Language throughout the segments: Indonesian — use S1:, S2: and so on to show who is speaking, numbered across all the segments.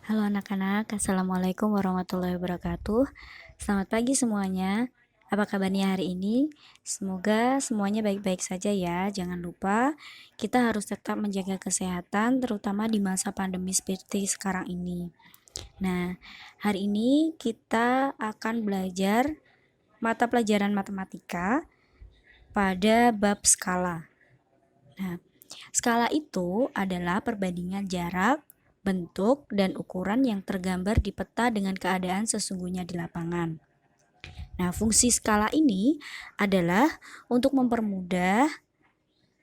S1: Halo anak-anak, Assalamualaikum warahmatullahi wabarakatuh. Selamat pagi semuanya. Apa kabarnya hari ini? Semoga semuanya baik-baik saja ya. Jangan lupa kita harus tetap menjaga kesehatan, terutama di masa pandemi seperti sekarang ini. Nah, hari ini kita akan belajar mata pelajaran matematika pada bab skala. Nah, skala itu adalah perbandingan jarak, bentuk, dan ukuran yang tergambar di peta dengan keadaan sesungguhnya di lapangan. Nah, fungsi skala ini adalah untuk mempermudah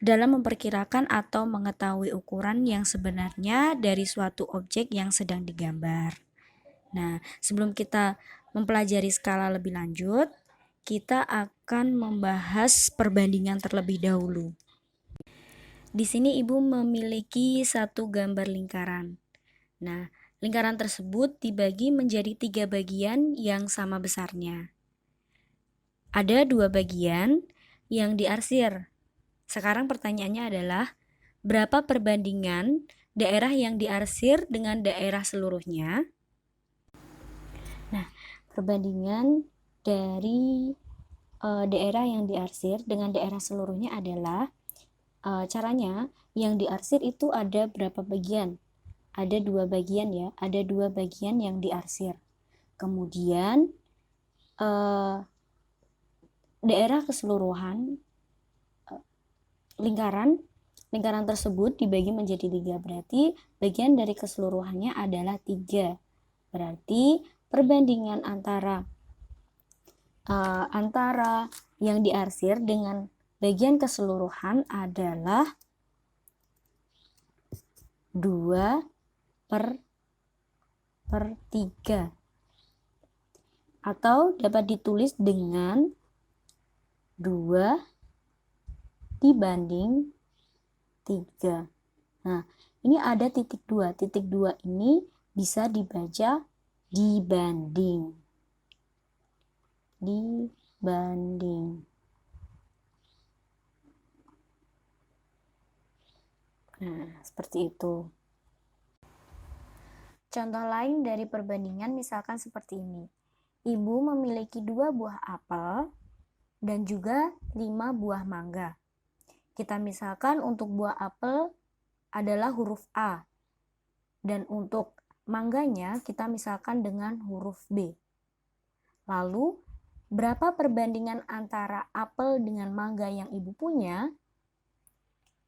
S1: dalam memperkirakan atau mengetahui ukuran yang sebenarnya dari suatu objek yang sedang digambar. Nah, sebelum kita mempelajari skala lebih lanjut, kita akan membahas perbandingan terlebih dahulu. Di sini Ibu memiliki satu gambar lingkaran. Nah, lingkaran tersebut dibagi menjadi 3 bagian yang sama besarnya. Ada 2 bagian yang diarsir. Sekarang pertanyaannya adalah, berapa perbandingan daerah yang diarsir dengan daerah seluruhnya? Nah, perbandingan dari daerah yang diarsir dengan daerah seluruhnya adalah caranya yang diarsir itu ada berapa bagian? Ada 2 bagian ya, ada 2 bagian yang diarsir. Kemudian daerah keseluruhan lingkaran tersebut dibagi menjadi 3, berarti bagian dari keseluruhannya adalah 3. Berarti perbandingan antara yang diarsir dengan bagian keseluruhan adalah 2 per 3, atau dapat ditulis dengan 2 dibanding 3. Nah, ini ada titik 2. Titik 2 ini bisa dibaca dibanding. Nah, seperti itu. Contoh lain dari perbandingan misalkan seperti ini. Ibu memiliki 2 buah apel dan juga 5 buah mangga. Kita misalkan untuk buah apel adalah huruf A. Dan untuk mangganya kita misalkan dengan huruf B. Lalu, berapa perbandingan antara apel dengan mangga yang ibu punya?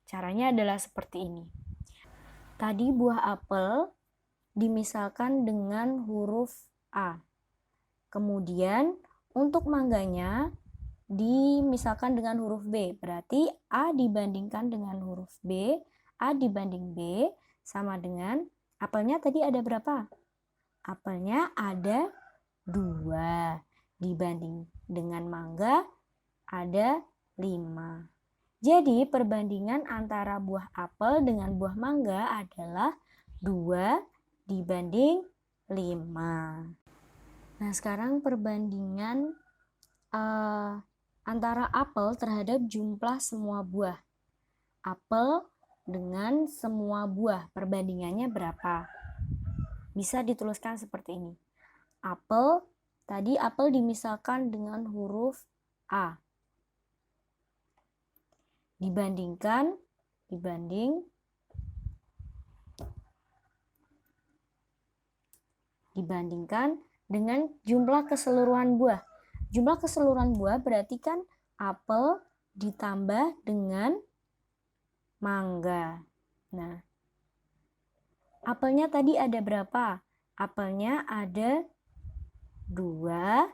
S1: Caranya adalah seperti ini. Tadi buah apel dimisalkan dengan huruf A. Kemudian untuk mangganya dimisalkan dengan huruf B. Berarti A dibandingkan dengan huruf B, A dibanding B sama dengan apelnya tadi ada berapa? Apelnya ada 2. Dibanding dengan mangga ada 5. Jadi perbandingan antara buah apel dengan buah mangga adalah 2 dibanding 5. Nah, sekarang perbandingan antara apel terhadap jumlah semua buah. Apel dengan semua buah, perbandingannya berapa? Bisa dituliskan seperti ini. Tadi apel dimisalkan dengan huruf A. Dibanding dibandingkan dengan jumlah keseluruhan buah. Jumlah keseluruhan buah berarti kan apel ditambah dengan mangga. Nah, apelnya tadi ada berapa? Apelnya ada 2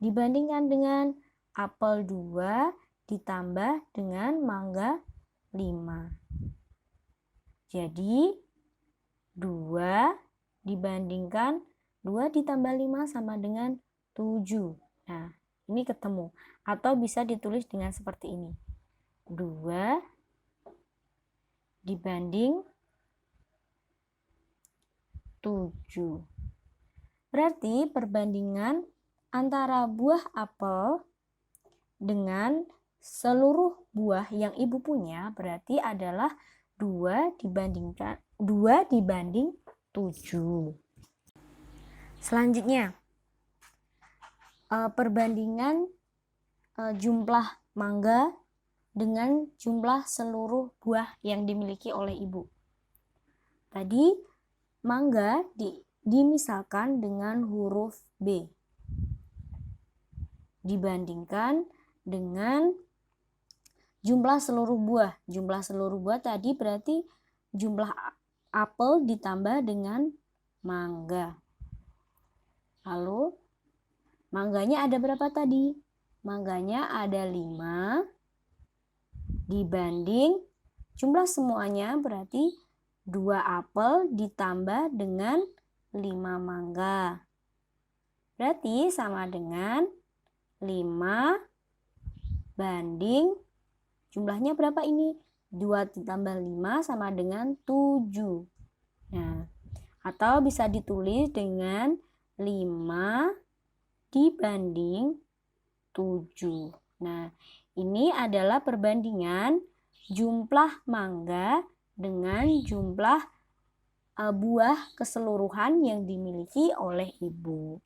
S1: dibandingkan dengan apel 2 ditambah dengan mangga 5. Jadi 2 dibandingkan 2 ditambah 5 sama dengan 7. Nah, ini ketemu. Atau bisa ditulis dengan seperti ini. 2 dibanding 7. Berarti perbandingan antara buah apel dengan seluruh buah yang ibu punya berarti adalah 2 dibanding 7. Selanjutnya, perbandingan jumlah mangga dengan jumlah seluruh buah yang dimiliki oleh ibu. Tadi mangga dimisalkan dengan huruf B dibandingkan dengan jumlah seluruh buah. Jumlah seluruh buah tadi berarti jumlah apel ditambah dengan mangga. Lalu mangganya ada berapa tadi? Mangganya ada 5 dibanding jumlah semuanya berarti 2 apel ditambah dengan 5 mangga. Berarti sama dengan 5 banding jumlahnya berapa ini? 2 ditambah 5 sama dengan 7. Nah, atau bisa ditulis dengan 5 dibanding 7. Nah, ini adalah perbandingan jumlah mangga dengan jumlah buah keseluruhan yang dimiliki oleh ibu.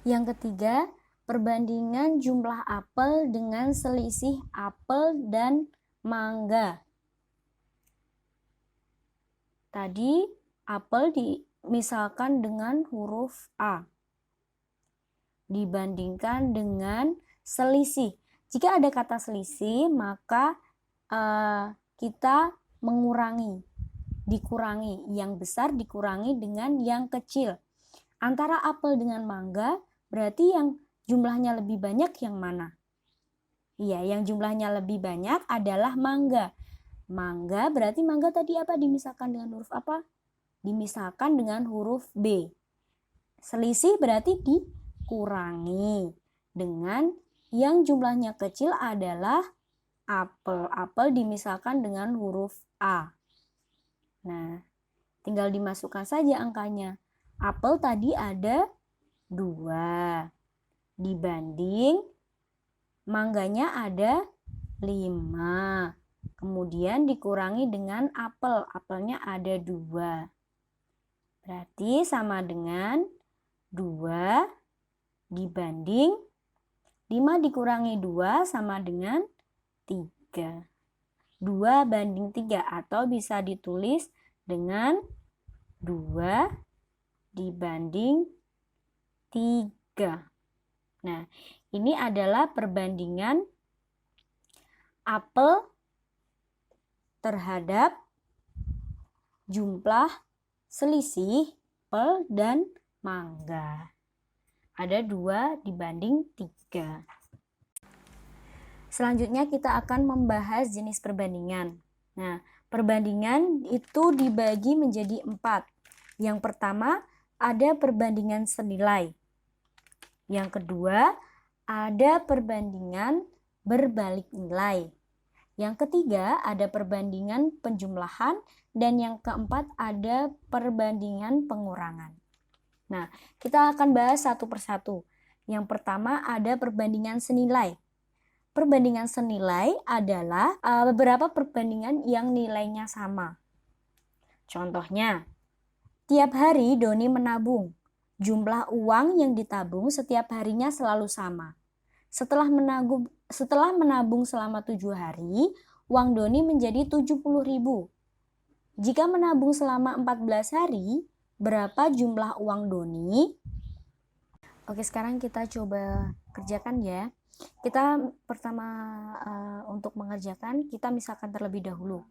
S1: Yang ketiga, perbandingan jumlah apel dengan selisih apel dan mangga. Tadi apel dimisalkan dengan huruf A dibandingkan dengan selisih. Jika ada kata selisih, maka kita dikurangi. Yang besar dikurangi dengan yang kecil. Antara apel dengan mangga, berarti yang jumlahnya lebih banyak yang mana? Iya, yang jumlahnya lebih banyak adalah mangga. Mangga berarti mangga tadi apa? Dimisalkan dengan huruf apa? Dimisalkan dengan huruf B. Selisih berarti dikurangi dengan yang jumlahnya kecil adalah apel. Apel dimisalkan dengan huruf A. Nah, tinggal dimasukkan saja angkanya. Apel tadi ada 2 dibanding mangganya ada 5. Kemudian dikurangi dengan apel. Apelnya ada 2. Berarti sama dengan 2 dibanding 5 dikurangi 2 sama dengan 3. 2 banding 3 atau bisa ditulis dengan 2 dibanding 3. Nah, ini adalah perbandingan apel terhadap jumlah selisih apel dan mangga. Ada 2 dibanding 3. Selanjutnya kita akan membahas jenis perbandingan. Nah, perbandingan itu dibagi menjadi 4. Yang pertama ada perbandingan senilai. Yang kedua ada perbandingan berbalik nilai. Yang ketiga ada perbandingan penjumlahan. Dan yang keempat ada perbandingan pengurangan. Nah, kita akan bahas satu persatu. Yang pertama ada perbandingan senilai. Perbandingan senilai adalah beberapa perbandingan yang nilainya sama. Contohnya, tiap hari Doni menabung. Jumlah uang yang ditabung setiap harinya selalu sama. Setelah menabung selama 7 hari, uang Doni menjadi 70.000. Jika menabung selama 14 hari, berapa jumlah uang Doni? Oke, sekarang kita coba kerjakan ya. Kita pertama untuk mengerjakan, kita misalkan terlebih dahulu.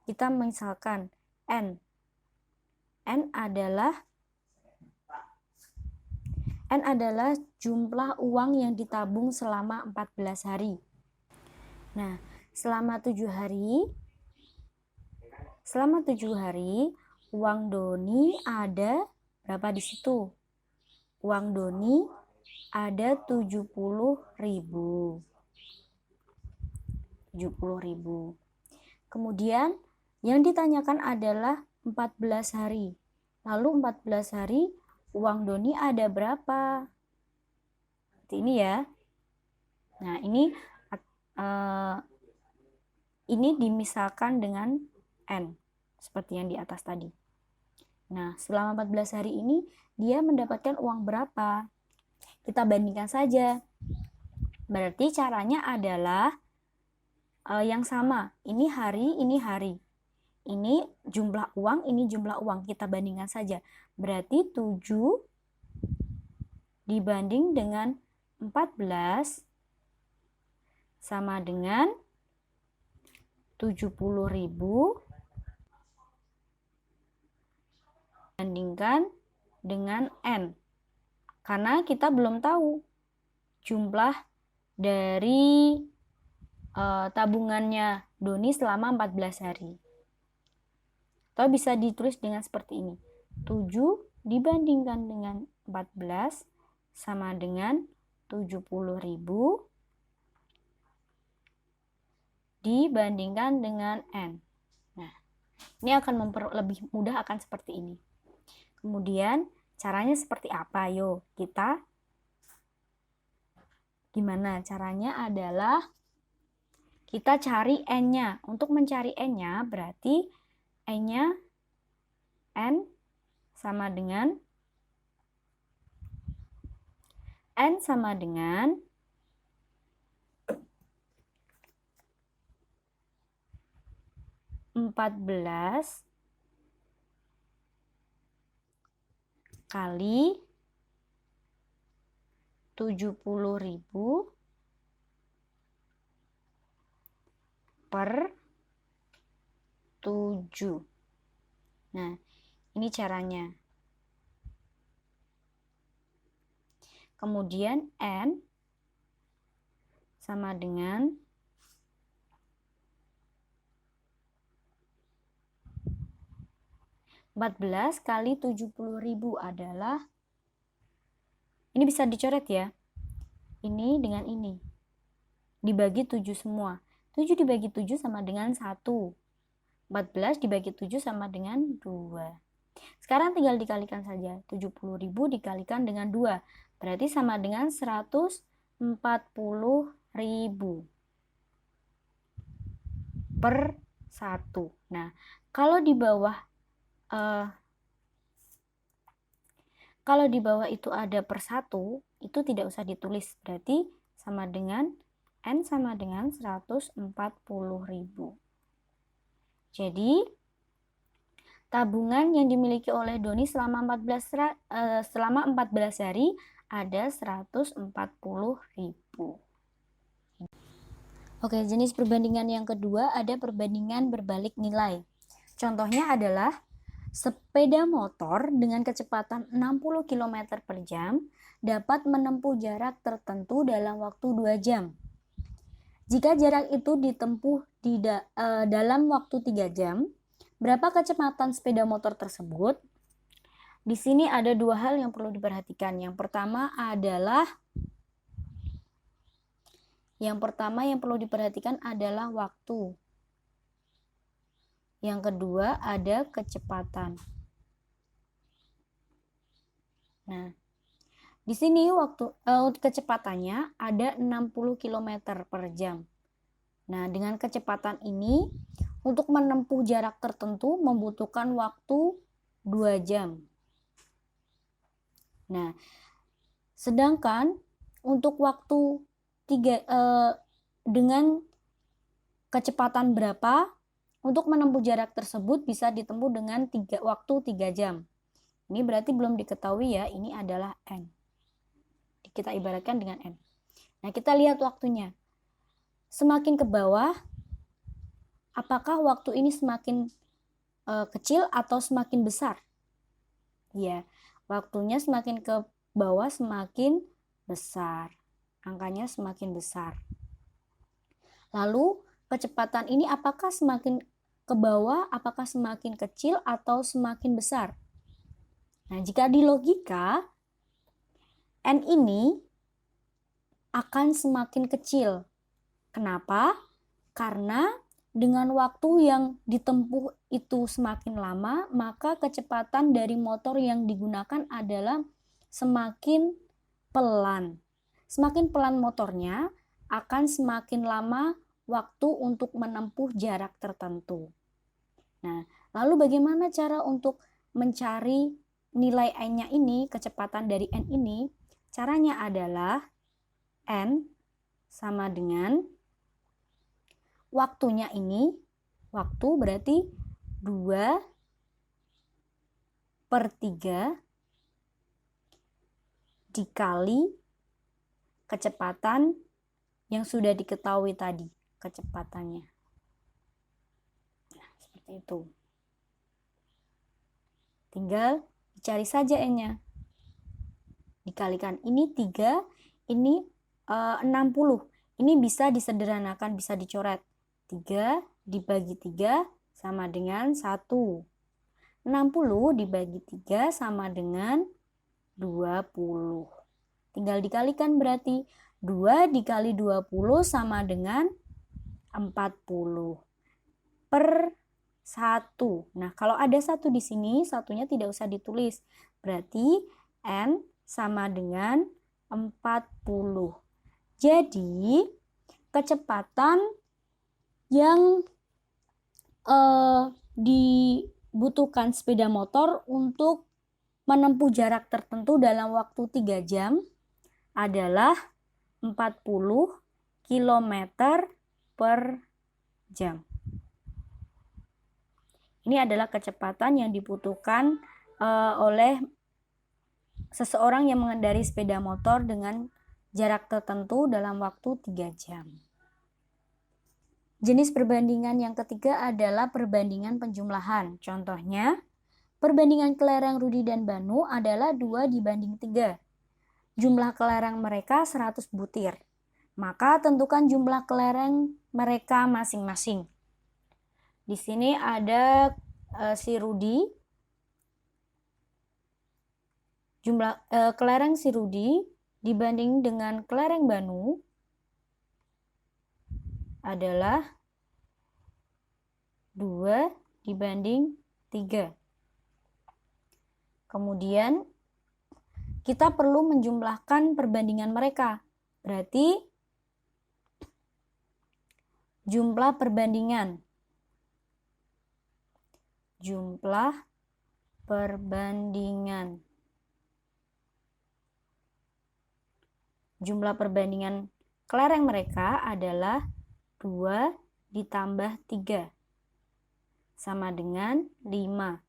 S1: Kita misalkan N. N adalah jumlah uang yang ditabung selama 14 hari. Nah, selama 7 hari, uang Doni ada berapa di situ? Uang Doni ada 70.000. Kemudian yang ditanyakan adalah 14 hari. Lalu 14 hari uang Doni ada berapa? Seperti ini ya. Nah, ini dimisalkan dengan N seperti yang di atas tadi. Nah, selama 14 hari ini dia mendapatkan uang berapa? Kita bandingkan saja. Berarti caranya adalah yang sama. Ini hari, ini hari. Ini jumlah uang, ini jumlah uang. Kita bandingkan saja. Berarti 7 dibanding dengan 14 sama dengan 70.000 bandingkan dengan N. Karena kita belum tahu jumlah dari tabungannya Doni selama 14 hari. Atau bisa ditulis dengan seperti ini. 7 dibandingkan dengan 14 sama dengan 70.000 dibandingkan dengan N. Nah, ini akan lebih mudah akan seperti ini. Kemudian, caranya seperti apa? Yuk, kita gimana? Caranya adalah kita cari N-nya. Untuk mencari N-nya, berarti N-nya N sama dengan 14 kali 70.000 per 7. Nah, ini caranya. Kemudian N sama dengan 14 kali 70.000 adalah, ini bisa dicoret ya, ini dengan ini, dibagi 7 semua. 7 dibagi 7 sama dengan 1. 14 dibagi 7 sama dengan 2. Sekarang tinggal dikalikan saja. 70.000 dikalikan dengan 2. Berarti sama dengan 140.000 per 1. Nah, kalau di bawah itu ada per 1, itu tidak usah ditulis. Berarti sama dengan N sama dengan 140.000. Jadi, tabungan yang dimiliki oleh Doni selama 14 hari ada 140.000. Oke, jenis perbandingan yang kedua ada perbandingan berbalik nilai. Contohnya adalah sepeda motor dengan kecepatan 60 km per jam dapat menempuh jarak tertentu dalam waktu 2 jam. Jika jarak itu ditempuh dalam waktu 3 jam, berapa kecepatan sepeda motor tersebut? Di sini ada 2 hal yang perlu diperhatikan. Yang pertama yang perlu diperhatikan adalah waktu. Yang kedua ada kecepatan. Nah, di sini kecepatannya ada 60 km per jam. Nah, dengan kecepatan ini untuk menempuh jarak tertentu membutuhkan waktu 2 jam. Nah, sedangkan untuk waktu dengan kecepatan berapa untuk menempuh jarak tersebut bisa ditempuh dengan waktu 3 jam. Ini berarti belum diketahui ya, ini adalah N. Kita ibaratkan dengan N. Nah, kita lihat waktunya. Semakin ke bawah, apakah waktu ini semakin kecil atau semakin besar? Ya, waktunya semakin ke bawah semakin besar. Angkanya semakin besar. Lalu, kecepatan ini apakah semakin ke bawah, apakah semakin kecil atau semakin besar? Nah, jika di logika, N ini akan semakin kecil. Kenapa? Karena dengan waktu yang ditempuh itu semakin lama, maka kecepatan dari motor yang digunakan adalah semakin pelan. Semakin pelan motornya, akan semakin lama waktu untuk menempuh jarak tertentu. Nah, lalu bagaimana cara untuk mencari nilai N-nya ini, kecepatan dari N ini, caranya adalah N sama dengan waktunya ini, waktu berarti 2/3 dikali kecepatan yang sudah diketahui tadi, kecepatannya. Nah, seperti itu. Tinggal dicari saja N-nya. Dikalikan ini 3, ini 60. Ini bisa disederhanakan, bisa dicoret. 3 dibagi 3 sama dengan 1. 60 dibagi 3 sama dengan 20. Tinggal dikalikan berarti 2 dikali 20 sama dengan 40 per 1. Nah, kalau ada 1 di sini, satunya tidak usah ditulis. Berarti N sama dengan 40. Jadi, kecepatan yang dibutuhkan sepeda motor untuk menempuh jarak tertentu dalam waktu 3 jam adalah 40 km per jam. Ini adalah kecepatan yang dibutuhkan oleh seseorang yang mengendarai sepeda motor dengan jarak tertentu dalam waktu 3 jam. Jenis perbandingan yang ketiga adalah perbandingan penjumlahan. Contohnya, perbandingan kelereng Rudi dan Banu adalah 2/3. Jumlah kelereng mereka 100 butir. Maka tentukan jumlah kelereng mereka masing-masing. Di sini ada si Rudi. Jumlah kelereng si Rudi dibanding dengan kelereng Banu adalah 2/3. Kemudian kita perlu menjumlahkan perbandingan mereka. Berarti jumlah perbandingan. Jumlah perbandingan. Jumlah perbandingan kelereng mereka adalah 2 ditambah 3 sama dengan 5.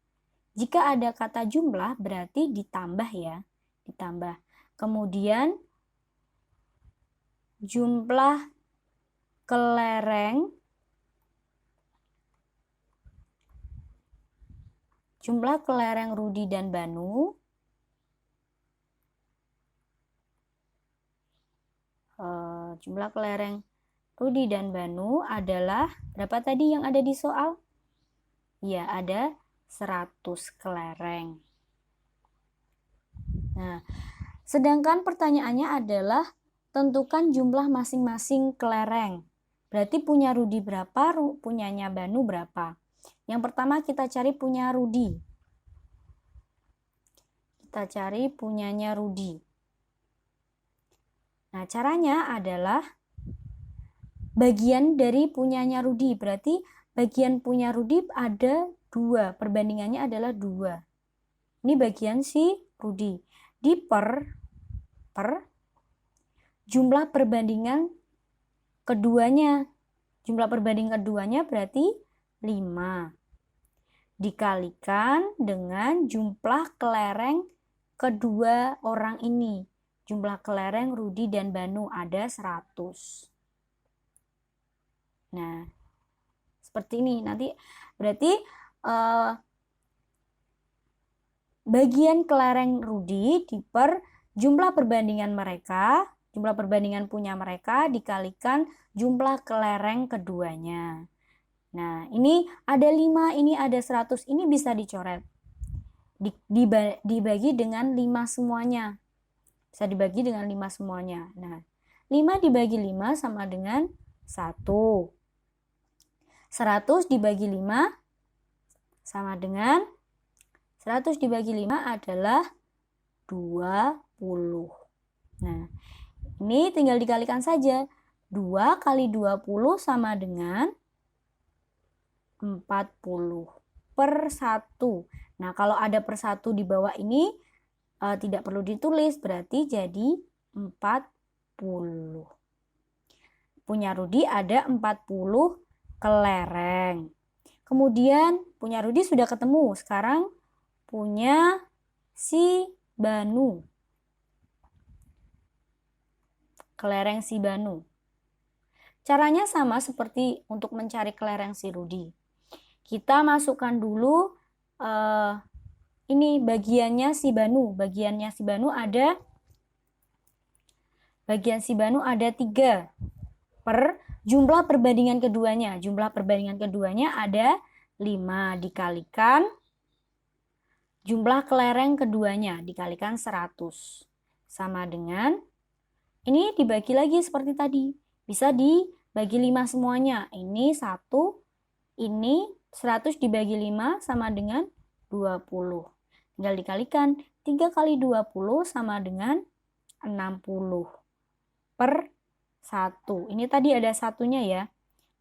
S1: Jika ada kata jumlah berarti ditambah ya, ditambah. Kemudian jumlah kelereng Rudi dan Banu jumlah kelereng Rudi dan Banu adalah berapa tadi yang ada di soal? Ya, ada 100 kelereng. Nah, sedangkan pertanyaannya adalah tentukan jumlah masing-masing kelereng. Berarti punya Rudi berapa, punyanya Banu berapa? Yang pertama kita cari punya Rudi. Kita cari punyanya Rudi. Nah, caranya adalah bagian dari punyanya Rudi. Berarti bagian punya Rudi ada 2. Perbandingannya adalah 2. Ini bagian si Rudi. Per jumlah perbandingan keduanya. Jumlah perbandingan keduanya berarti 5. Dikalikan dengan jumlah kelereng kedua orang ini. Jumlah kelereng Rudi dan Banu ada 100. Nah, seperti ini. Nanti berarti bagian kelereng Rudi diper jumlah perbandingan mereka, jumlah perbandingan punya mereka dikalikan jumlah kelereng keduanya. Nah, ini ada 5, ini ada 100, ini bisa dicoret. Dibagi dengan 5 semuanya. Bisa dibagi dengan 5 semuanya. Nah, 5 dibagi 5 sama dengan 1. 100 dibagi 5 sama dengan 100 dibagi 5 adalah 20. Nah, ini tinggal dikalikan saja. 2 kali 20 sama dengan 40 per 1. Nah, kalau ada per 1 di bawah ini tidak perlu ditulis, berarti jadi 40. Punya Rudi ada 40 kelereng. Kemudian punya Rudi sudah ketemu. Sekarang punya si Banu. Kelereng si Banu. Caranya sama seperti untuk mencari kelereng si Rudi. Kita masukkan dulu ini bagiannya si Banu. Bagian si Banu ada 3 per jumlah perbandingan keduanya. Jumlah perbandingan keduanya ada 5 dikalikan jumlah kelereng keduanya dikalikan 100. Sama dengan ini dibagi lagi seperti tadi. Bisa dibagi 5 semuanya. Ini 1, ini 100 dibagi 5 sama dengan 20. Tinggal dikalikan. 3 kali 20 sama dengan 60 per 1. Ini tadi ada satunya ya.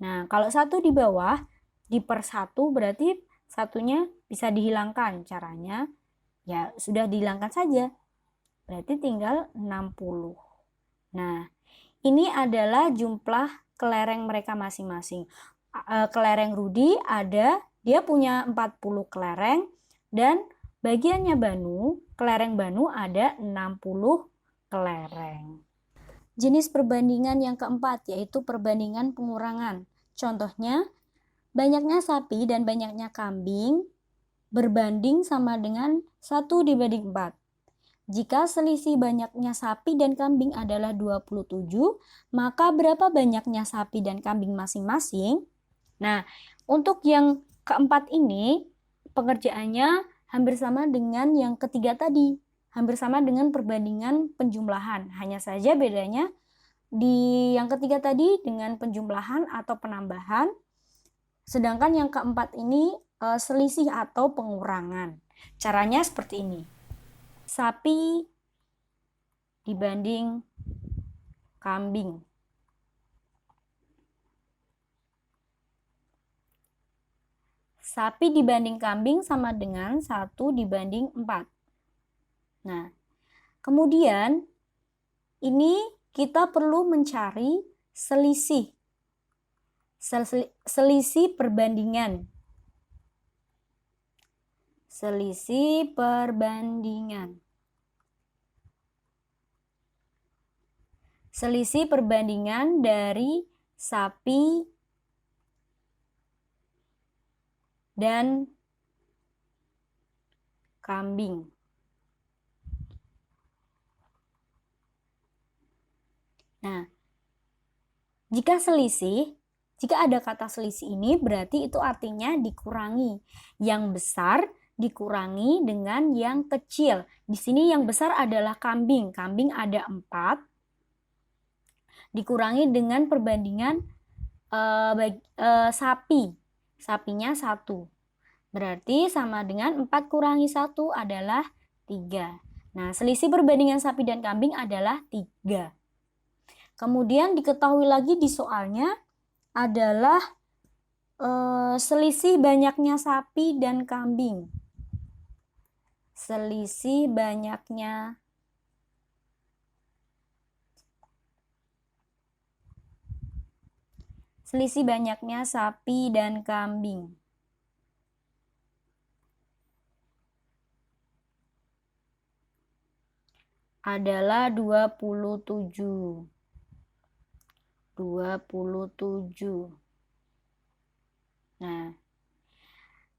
S1: Nah, kalau 1 di bawah, di per 1 berarti satunya bisa dihilangkan. Caranya ya sudah dihilangkan saja. Berarti tinggal 60. Nah, ini adalah jumlah kelereng mereka masing-masing. Kelereng Rudi dia punya 40 kelereng, dan bagiannya Banu, kelereng Banu ada 60 kelereng. Jenis perbandingan yang keempat yaitu perbandingan pengurangan. Contohnya, banyaknya sapi dan banyaknya kambing berbanding sama dengan 1 dibanding 4. Jika selisih banyaknya sapi dan kambing adalah 27, maka berapa banyaknya sapi dan kambing masing-masing? Nah, untuk yang keempat ini, pengerjaannya hampir sama dengan yang ketiga tadi. Hampir sama dengan perbandingan penjumlahan. Hanya saja bedanya di yang ketiga tadi dengan penjumlahan atau penambahan. Sedangkan yang keempat ini selisih atau pengurangan. Caranya seperti ini. Sapi dibanding kambing. Sapi dibanding kambing sama dengan 1 dibanding 4. Nah, kemudian ini kita perlu mencari selisih. Selisih perbandingan. Selisih perbandingan. Selisih perbandingan dari sapi dan kambing. Nah, jika ada kata selisih ini berarti itu artinya dikurangi. Yang besar dikurangi dengan yang kecil. Di sini yang besar adalah kambing. Kambing ada 4. Dikurangi dengan perbandingan sapi. Sapinya 1. Berarti sama dengan 4 kurangi 1 adalah 3. Nah, selisih perbandingan sapi dan kambing adalah 3. Kemudian diketahui lagi di soalnya adalah selisih banyaknya sapi dan kambing. Selisih banyaknya sapi dan kambing adalah 27. Nah,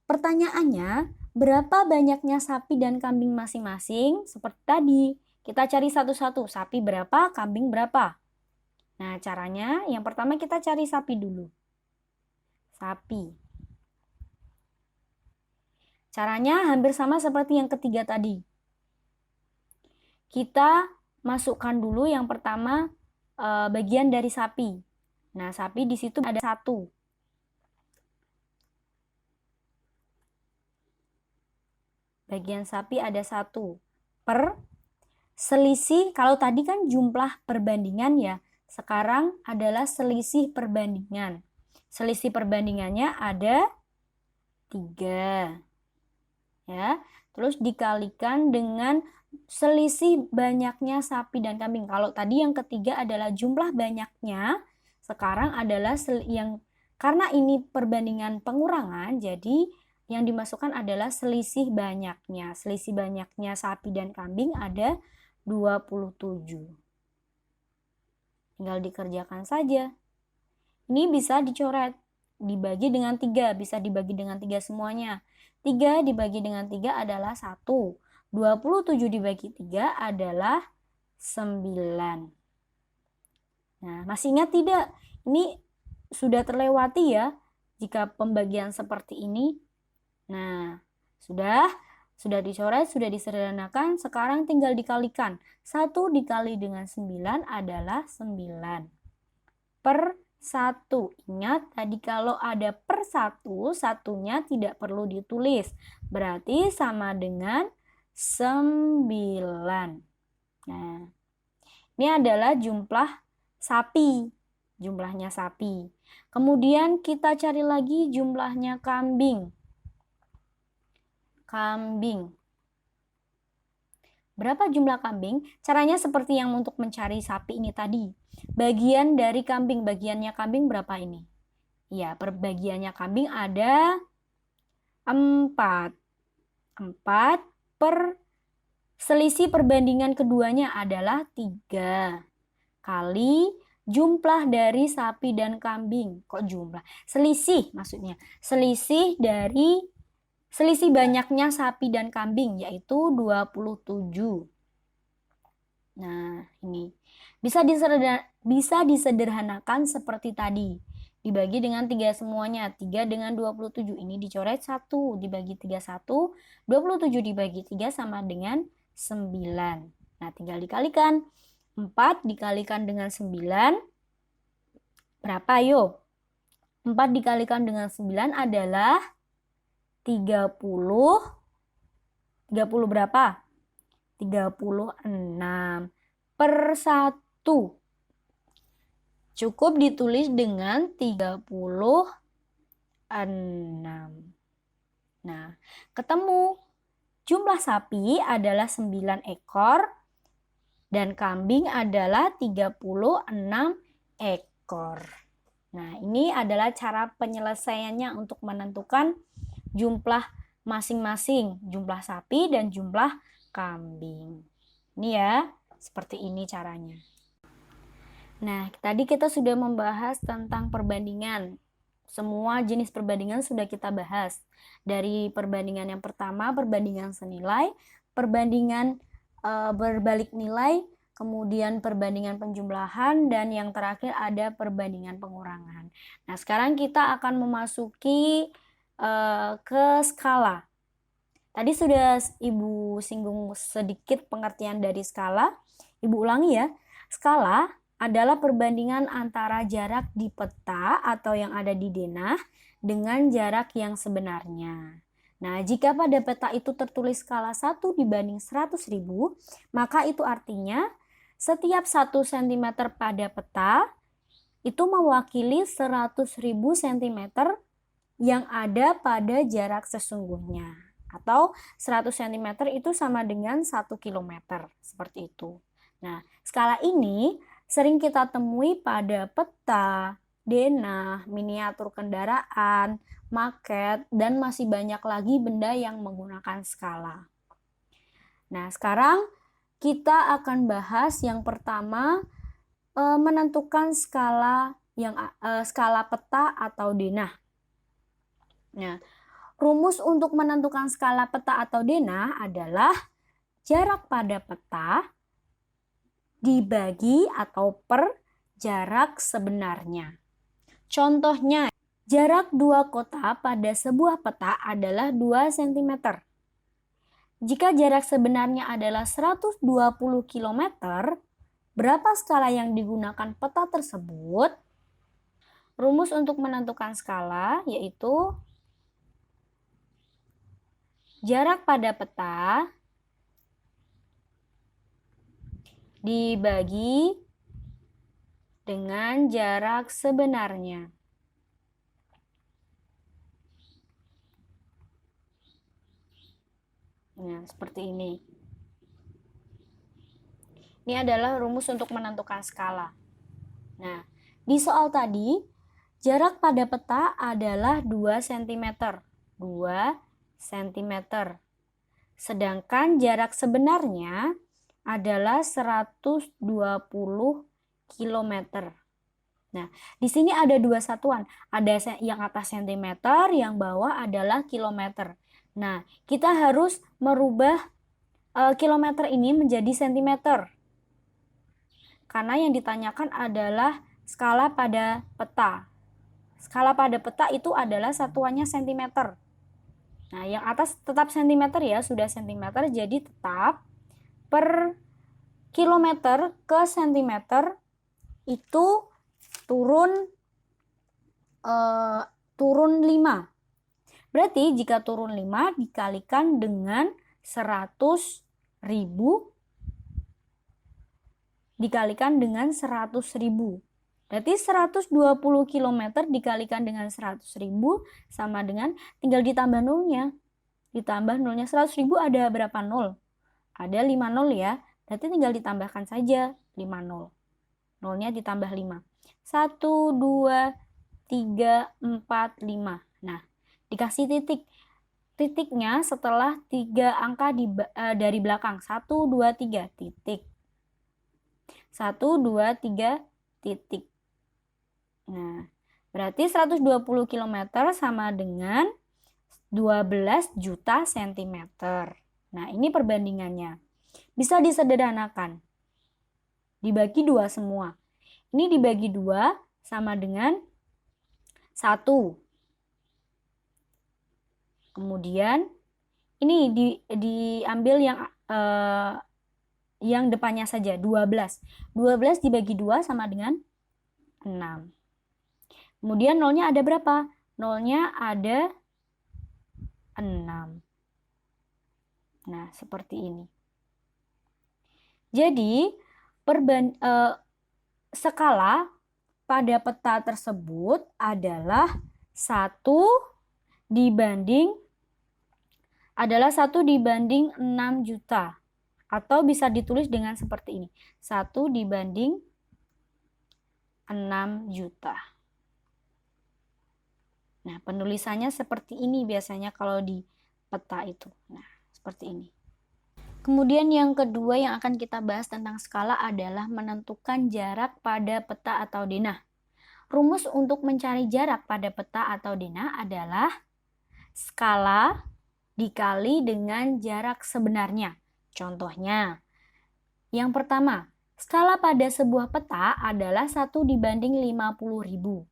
S1: pertanyaannya, berapa banyaknya sapi dan kambing masing-masing? Seperti tadi, kita cari satu-satu. Sapi berapa, kambing berapa? Nah, caranya yang pertama kita cari sapi dulu. Sapi. Caranya hampir sama seperti yang ketiga tadi. Kita masukkan dulu yang pertama bagian dari sapi. Nah, sapi di situ ada 1. Bagian sapi ada 1 per selisih. Kalau tadi kan jumlah perbandingan ya, sekarang adalah selisih perbandingan. Selisih perbandingannya ada 3. ya. Terus dikalikan dengan selisih banyaknya sapi dan kambing. Kalau tadi yang ketiga adalah jumlah banyaknya, sekarang adalah yang karena ini perbandingan pengurangan, jadi yang dimasukkan adalah selisih banyaknya. Selisih banyaknya sapi dan kambing ada 27. Tinggal dikerjakan saja. Ini bisa dicoret. Dibagi dengan 3. Bisa dibagi dengan 3 semuanya. 3 dibagi dengan 3 adalah 1. 27 dibagi 3 adalah 9. Nah, masih ingat tidak? Ini sudah terlewati ya jika pembagian seperti ini. Nah, sudah dicoret, sudah disederhanakan, sekarang tinggal dikalikan. 1 dikali dengan 9 adalah 9 per 1. Ingat, tadi kalau ada per 1, satunya tidak perlu ditulis. Berarti sama dengan 9. Nah, ini adalah jumlah sapi. Jumlahnya sapi. Kemudian kita cari lagi jumlahnya kambing. Berapa jumlah kambing? Caranya seperti yang untuk mencari sapi ini tadi. Bagian dari kambing, bagiannya kambing berapa ini? Ya, perbagiannya kambing ada 4. 4 per selisih perbandingan keduanya adalah 3 kali jumlah dari sapi dan kambing. Kok jumlah? Selisih maksudnya. Selisih banyaknya sapi dan kambing, yaitu 27. Nah, ini bisa disederhanakan seperti tadi. Dibagi dengan 3 semuanya. 3 dengan 27. Ini dicoret 1. Dibagi 3, 1. 27 dibagi 3 sama dengan 9. Nah, tinggal dikalikan. 4 dikalikan dengan 9. Berapa, yuk? 4 dikalikan dengan 9 adalah 30 berapa? 36 per 1. Cukup ditulis dengan 36. Nah, ketemu jumlah sapi adalah 9 ekor dan kambing adalah 36 ekor. Nah, ini adalah cara penyelesaiannya untuk menentukan jumlah masing-masing, jumlah sapi dan jumlah kambing. Ini ya, seperti ini caranya. Nah, tadi kita sudah membahas tentang perbandingan. Semua jenis perbandingan sudah kita bahas. Dari perbandingan yang pertama, perbandingan senilai, perbandingan berbalik nilai, kemudian perbandingan penjumlahan, dan yang terakhir ada perbandingan pengurangan. Nah, sekarang kita akan memasuki ke skala. Tadi sudah Ibu singgung sedikit pengertian dari skala. Ibu ulangi ya. Skala adalah perbandingan antara jarak di peta atau yang ada di denah dengan jarak yang sebenarnya. Nah, jika pada peta itu tertulis skala 1 dibanding 100.000, maka itu artinya setiap 1 cm pada peta itu mewakili 100.000 cm yang ada pada jarak sesungguhnya. Atau 100 cm itu sama dengan 1 km. Seperti itu. Nah, skala ini sering kita temui pada peta, denah, miniatur kendaraan, maket, dan masih banyak lagi benda yang menggunakan skala. Nah, sekarang kita akan bahas yang pertama, menentukan skala peta atau denah. Nah, rumus untuk menentukan skala peta atau denah adalah jarak pada peta dibagi atau per jarak sebenarnya. Contohnya, jarak 2 kota pada sebuah peta adalah 2 cm. Jika jarak sebenarnya adalah 120 km, berapa skala yang digunakan peta tersebut? Rumus untuk menentukan skala yaitu jarak pada peta dibagi dengan jarak sebenarnya. Nah, seperti ini. Ini adalah rumus untuk menentukan skala. Nah, di soal tadi, jarak pada peta adalah 2 cm. 2 cm. Sedangkan jarak sebenarnya adalah 120 km. Nah, di sini ada dua satuan. Ada yang atas cm, yang bawah adalah kilometer. Nah, kita harus merubah kilometer ini menjadi sentimeter. Karena yang ditanyakan adalah skala pada peta. Skala pada peta itu adalah satuannya sentimeter. Nah, yang atas tetap sentimeter ya, sudah sentimeter, jadi tetap per kilometer ke sentimeter itu turun 5. Berarti jika turun 5 dikalikan dengan 100.000 dikalikan dengan 100.000. Berarti 120 km dikalikan dengan 100.000 sama dengan, tinggal ditambah nolnya. Ditambah nolnya, 100.000 ada berapa nol? Ada 5 nol ya. Berarti tinggal ditambahkan saja 5 nol. Nolnya ditambah 5. 1, 2, 3, 4, 5. Nah, dikasih titik. Titiknya setelah 3 angka dari belakang. 1, 2, 3 titik. 1, 2, 3 titik. Nah, berarti 120 km sama dengan 12 juta cm. Nah, ini perbandingannya. Bisa disederhanakan. Dibagi 2 semua. Ini dibagi 2 sama dengan 1. Kemudian, ini diambil yang depannya saja, 12. 12 dibagi 2 sama dengan 6. Kemudian nolnya ada berapa? Nolnya ada 6. Nah, seperti ini. Jadi, skala pada peta tersebut adalah 1 dibanding 6 juta. Atau bisa ditulis dengan seperti ini. 1 dibanding 6 juta. Nah, penulisannya seperti ini biasanya kalau di peta itu. Nah, seperti ini. Kemudian yang kedua yang akan kita bahas tentang skala adalah menentukan jarak pada peta atau denah. Rumus untuk mencari jarak pada peta atau denah adalah skala dikali dengan jarak sebenarnya. Contohnya, yang pertama, skala pada sebuah peta adalah 1 dibanding 50.000.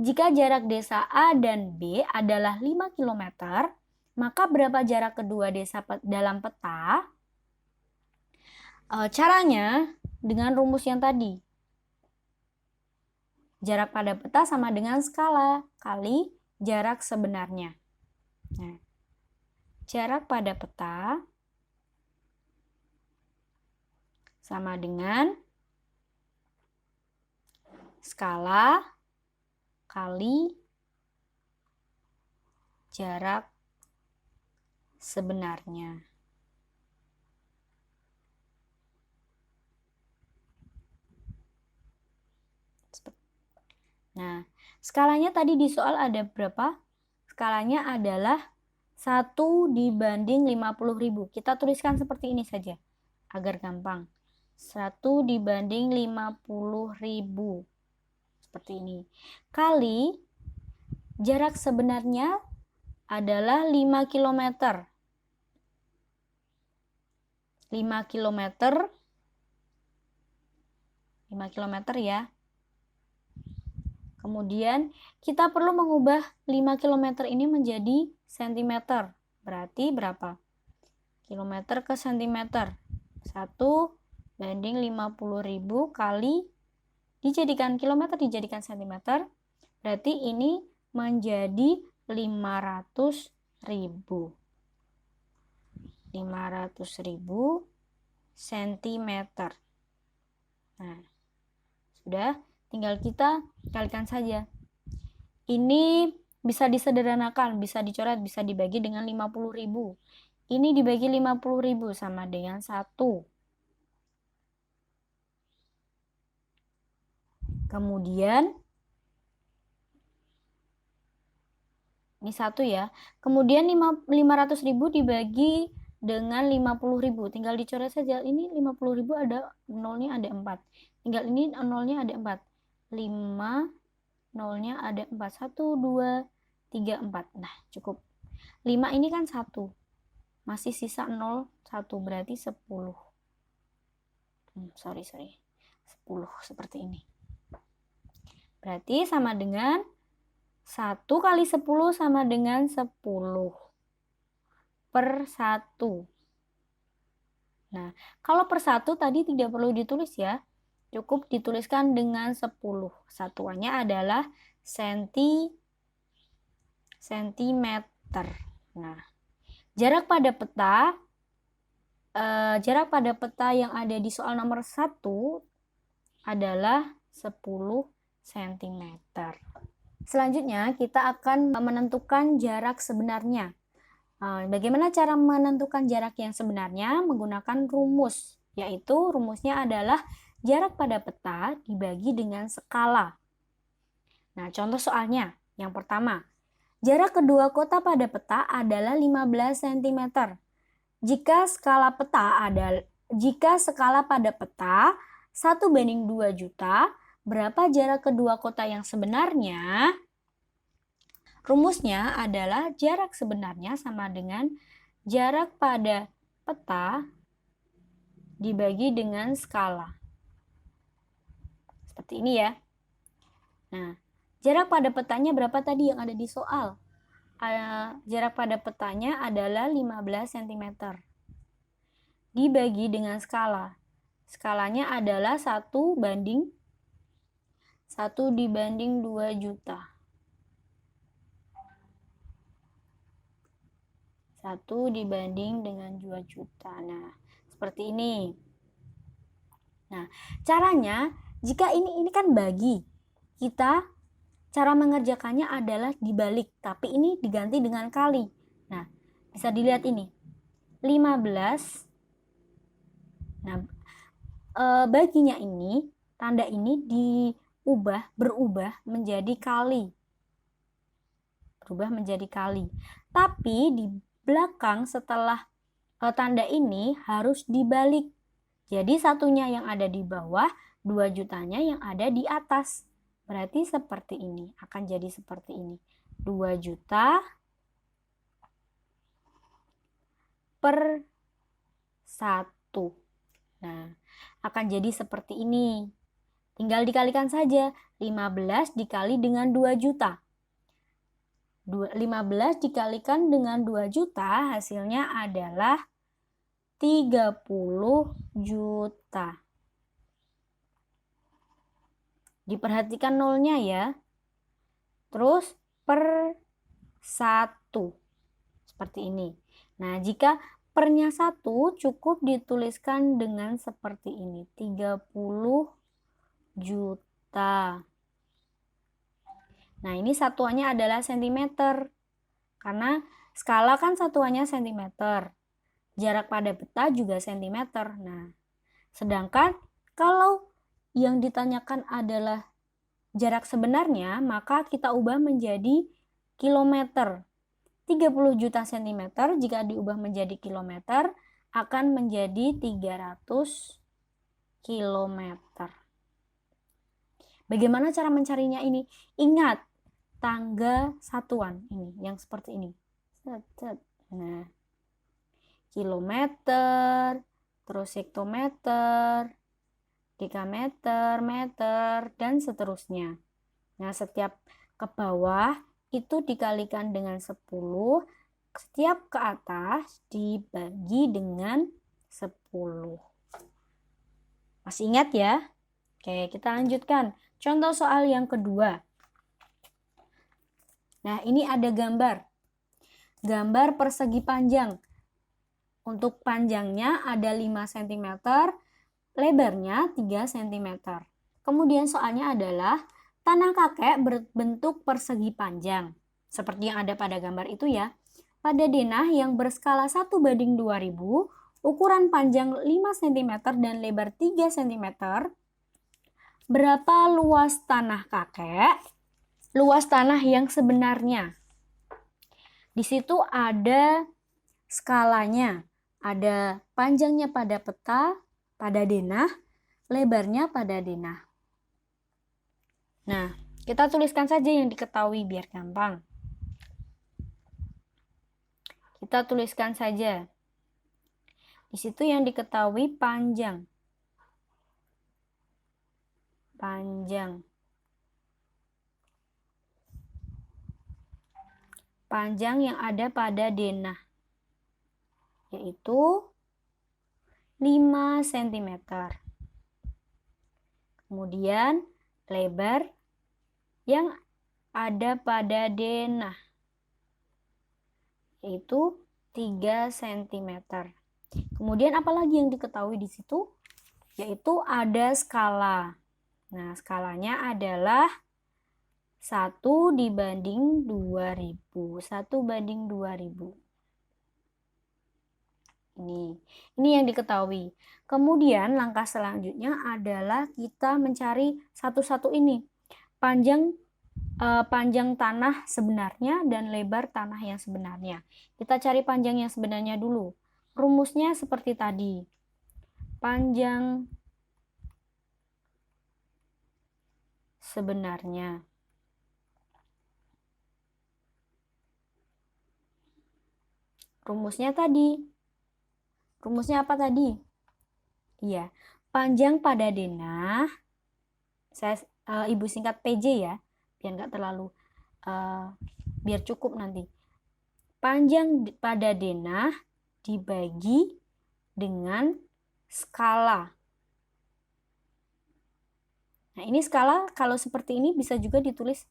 S1: Jika jarak desa A dan B adalah 5 km, maka berapa jarak kedua desa dalam peta? Caranya dengan rumus yang tadi. Jarak pada peta sama dengan skala kali jarak sebenarnya. Nah, jarak pada peta sama dengan skala kali jarak sebenarnya. Nah, skalanya tadi di soal ada berapa? Skalanya adalah 1 dibanding 50.000. Kita tuliskan seperti ini saja, agar gampang. 1 dibanding 50.000. Seperti ini. Kali jarak sebenarnya adalah 5 km. 5 km. 5 km ya. Kemudian kita perlu mengubah 5 km ini menjadi cm. Berarti berapa? Kilometer ke cm. 1 banding 50.000 kali dijadikan kilometer dijadikan cm. Berarti ini menjadi 500.000. 500.000 cm. Nah, sudah. Tinggal kita kalikan saja. Ini bisa disederhanakan, bisa dicoret, bisa dibagi dengan 50.000. Ini dibagi 50.000 sama dengan 1. Kemudian, ini 1 ya. Kemudian 500.000 dibagi dengan 50.000. Tinggal dicoret saja. Ini 50.000 ada nolnya ada 4. Tinggal ini nolnya ada 4. 5, nolnya ada 4. 1, 2, 3, 4. Nah, cukup. 5 ini kan 1. Masih sisa 0, 1. Berarti 10. Sorry. 10 seperti ini. Berarti sama dengan 1 kali 10 sama dengan 10 per 1. Nah, kalau per 1 tadi tidak perlu ditulis ya. Cukup dituliskan dengan 10. Satuannya adalah sentimeter. Nah, jarak pada peta yang ada di soal nomor 1 adalah 10 cm. Selanjutnya, kita akan menentukan jarak sebenarnya. Bagaimana cara menentukan jarak yang sebenarnya? Menggunakan rumus, yaitu rumusnya adalah jarak pada peta dibagi dengan skala. Nah, contoh soalnya. Yang pertama, jarak kedua kota pada peta adalah 15 cm. Jika skala pada peta 1:2 juta, berapa jarak kedua kota yang sebenarnya? Rumusnya adalah jarak sebenarnya sama dengan jarak pada peta dibagi dengan skala. Seperti ini ya. Nah, jarak pada petanya berapa tadi yang ada di soal? Jarak pada petanya adalah 15 cm. Dibagi dengan skala. Skalanya adalah 1:2 juta. 1:2 juta. Nah, seperti ini. Nah, caranya jika ini kan bagi. Cara mengerjakannya adalah dibalik, tapi ini diganti dengan kali. Nah, bisa dilihat ini. 15. Nah, baginya ini, tanda ini berubah menjadi kali. Tapi di belakang setelah tanda ini harus dibalik. Jadi satunya yang ada di bawah, 2 jutanya yang ada di atas. Berarti seperti ini, akan jadi seperti ini. 2 juta per 1. Nah, akan jadi seperti ini. Tinggal dikalikan saja. 15 dikali dengan 2 juta. 15 dikalikan dengan 2 juta, hasilnya adalah 30 juta. Diperhatikan nolnya ya. Terus per 1. Seperti ini. Nah, jika pernya 1 cukup dituliskan dengan seperti ini. 30 juta. Nah, ini satuannya adalah cm. Karena skala kan satuannya cm. Jarak pada peta juga cm. Nah, sedangkan kalau yang ditanyakan adalah jarak sebenarnya, maka kita ubah menjadi kilometer. 30 juta cm jika diubah menjadi kilometer akan menjadi 300 kilometer. Bagaimana cara mencarinya ini? Ingat, tangga satuan ini, yang seperti ini. Nah, kilometer, terus hektometer, dekameter, meter, dan seterusnya. Nah, setiap ke bawah itu dikalikan dengan 10, setiap ke atas dibagi dengan 10. Masih ingat ya? Oke, kita lanjutkan. Contoh soal yang kedua. Nah, ini ada gambar. Gambar persegi panjang. Untuk panjangnya ada 5 cm, lebarnya 3 cm. Kemudian soalnya adalah tanah kakek berbentuk persegi panjang. Seperti yang ada pada gambar itu ya.
S2: pada denah yang berskala 1:2000, ukuran panjang 5 cm dan lebar 3 cm, berapa luas tanah kakek? Luas tanah yang sebenarnya. Di situ ada skalanya, ada panjangnya pada peta, pada denah, lebarnya pada denah. Nah, kita tuliskan saja yang diketahui biar gampang. Kita tuliskan saja. Di situ yang diketahui panjang. Panjang. Panjang yang ada pada denah, yaitu 5 cm. Kemudian lebar yang ada pada denah, yaitu 3 cm. Kemudian apalagi yang diketahui di situ? Yaitu ada skala. Nah, skalanya adalah 1/2000. 1/2000. Ini yang diketahui. Kemudian langkah selanjutnya adalah kita mencari satu-satu ini. Panjang tanah sebenarnya dan lebar tanah yang sebenarnya. Kita cari panjang yang sebenarnya dulu. Rumusnya seperti tadi. Panjang sebenarnya. Rumusnya apa tadi? Iya, panjang pada denah. Ibu singkat PJ ya, biar nggak terlalu, biar cukup nanti. Panjang pada denah dibagi dengan skala. Nah, ini skala kalau seperti ini bisa juga ditulis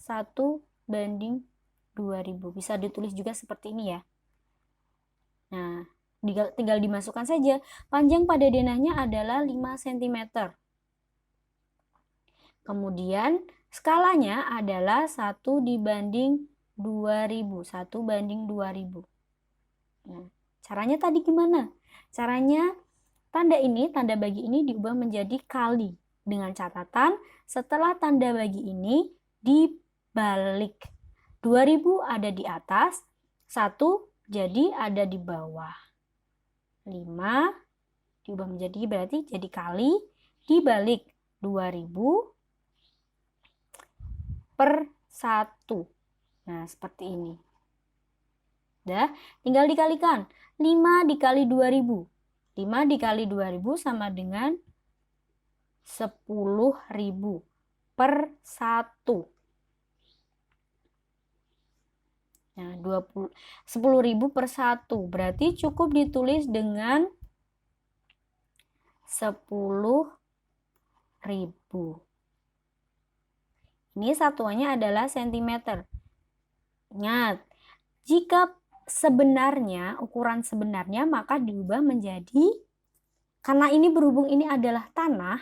S2: 1/2000. Bisa ditulis juga seperti ini ya. Nah, tinggal dimasukkan saja. Panjang pada denahnya adalah 5 cm. Kemudian skalanya adalah 1/2000. 1/2000. Nah, caranya tadi gimana? Caranya tanda bagi ini diubah menjadi kali. Dengan catatan setelah tanda bagi ini dibalik. 2000 ada di atas, 1 jadi ada di bawah. 5 diubah menjadi berarti jadi kali dibalik 2000 per 1. Nah, seperti ini. Udah, tinggal dikalikan. 5 dikali 2000. 5 dikali 2000 sama dengan 10.000 per 1. Nah, 10.000 per 1. Berarti cukup ditulis dengan 10.000. Ini satuannya adalah cm. Ingat, jika sebenarnya, ukuran sebenarnya, maka diubah menjadi, karena ini berhubung ini adalah tanah,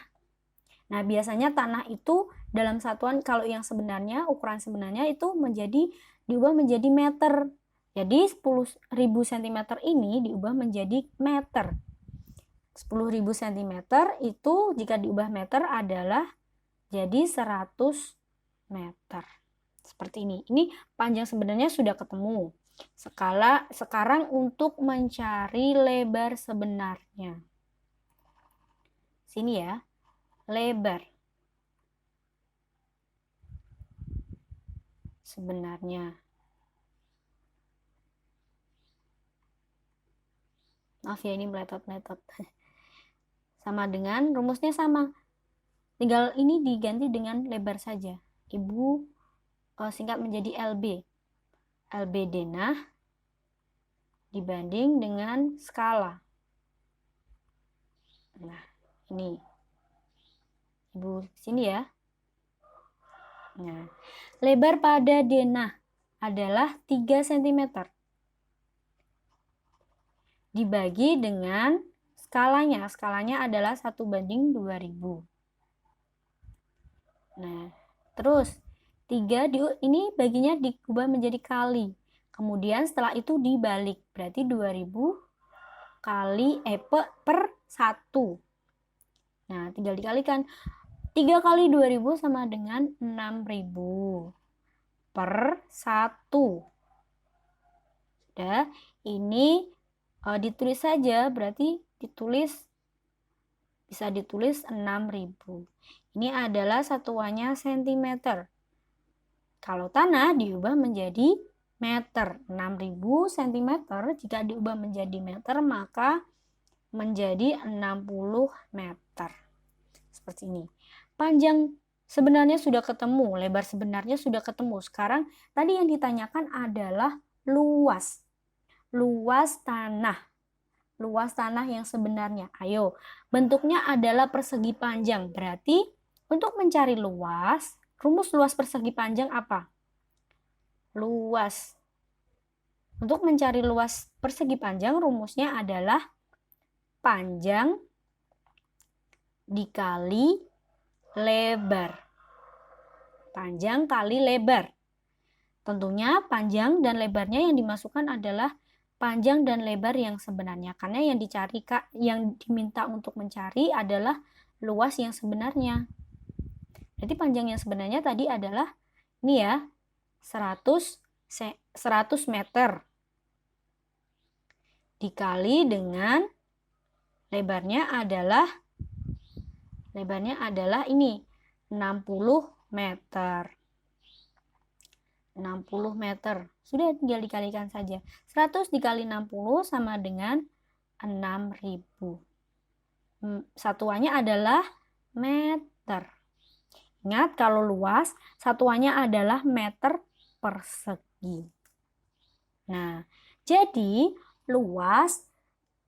S2: nah biasanya tanah itu dalam satuan, kalau yang sebenarnya, ukuran sebenarnya itu diubah menjadi meter. Jadi 10.000 cm ini diubah menjadi meter. 10.000 cm itu jika diubah meter adalah jadi 100 meter. Seperti ini. Ini panjang sebenarnya sudah ketemu. Sekarang untuk mencari lebar sebenarnya. Sini ya. Lebar sebenarnya. Maaf ya, ini meletot-meletot. Sama dengan rumusnya sama. Tinggal ini diganti dengan lebar saja. Ibu singkat menjadi LB. LB denah dibanding dengan skala. Nah, ini. Ibu sini ya. Nah, lebar pada denah adalah 3 cm. Dibagi dengan skalanya. Skalanya adalah 1/2000. Nah, terus 3 ini baginya diubah menjadi kali. Kemudian setelah itu dibalik, berarti 2000 kali per 1. Nah, tinggal dikalikan. 3 kali 2000 sama dengan 6000 per 1. Sudah, ini ditulis saja, berarti bisa ditulis 6000. Ini adalah satuannya sentimeter. Kalau tanah diubah menjadi meter. 6000 cm jika diubah menjadi meter maka menjadi 60 meter. Seperti ini. Panjang sebenarnya sudah ketemu, lebar sebenarnya sudah ketemu. Sekarang tadi yang ditanyakan adalah luas. Luas tanah. Luas tanah yang sebenarnya. Ayo, bentuknya adalah persegi panjang. Berarti untuk mencari luas, rumus luas persegi panjang apa? Luas. Untuk mencari luas persegi panjang, rumusnya adalah panjang dikali lebar. Panjang kali lebar. Tentunya panjang dan lebarnya yang dimasukkan adalah panjang dan lebar yang sebenarnya. Karena yang diminta untuk mencari adalah luas yang sebenarnya. Jadi panjang yang sebenarnya tadi adalah ini ya, 100 meter dikali dengan lebarnya adalah ini 60 meter. 60 meter. Sudah tinggal dikalikan saja. 100 dikali 60 sama dengan 6000. Satuannya adalah meter. Ingat, kalau luas, satuannya adalah meter persegi. Nah, jadi luas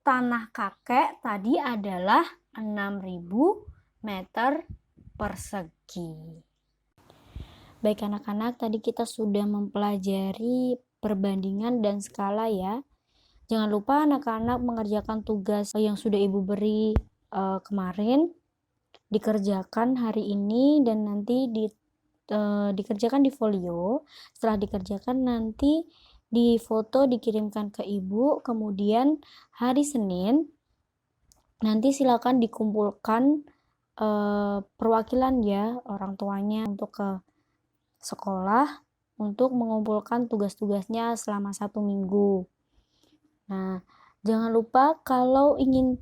S2: tanah kakek tadi adalah 6000 meter persegi. Baik anak-anak, tadi kita sudah mempelajari perbandingan dan skala ya. Jangan lupa anak-anak mengerjakan tugas yang sudah Ibu beri kemarin. Dikerjakan hari ini dan nanti dikerjakan di folio. Setelah dikerjakan nanti difoto dikirimkan ke Ibu. Kemudian hari Senin nanti silakan dikumpulkan perwakilan ya orang tuanya untuk ke sekolah untuk mengumpulkan tugas-tugasnya selama 1 minggu. Nah, jangan lupa kalau ingin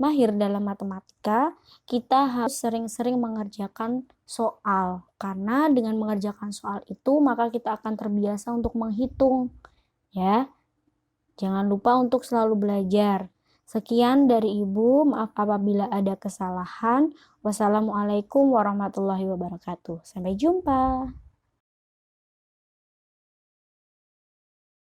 S2: mahir dalam matematika, kita harus sering-sering mengerjakan soal. Karena dengan mengerjakan soal itu, maka kita akan terbiasa untuk menghitung. Ya, jangan lupa untuk selalu belajar. Sekian dari Ibu, maaf apabila ada kesalahan. Wassalamualaikum warahmatullahi wabarakatuh. Sampai jumpa.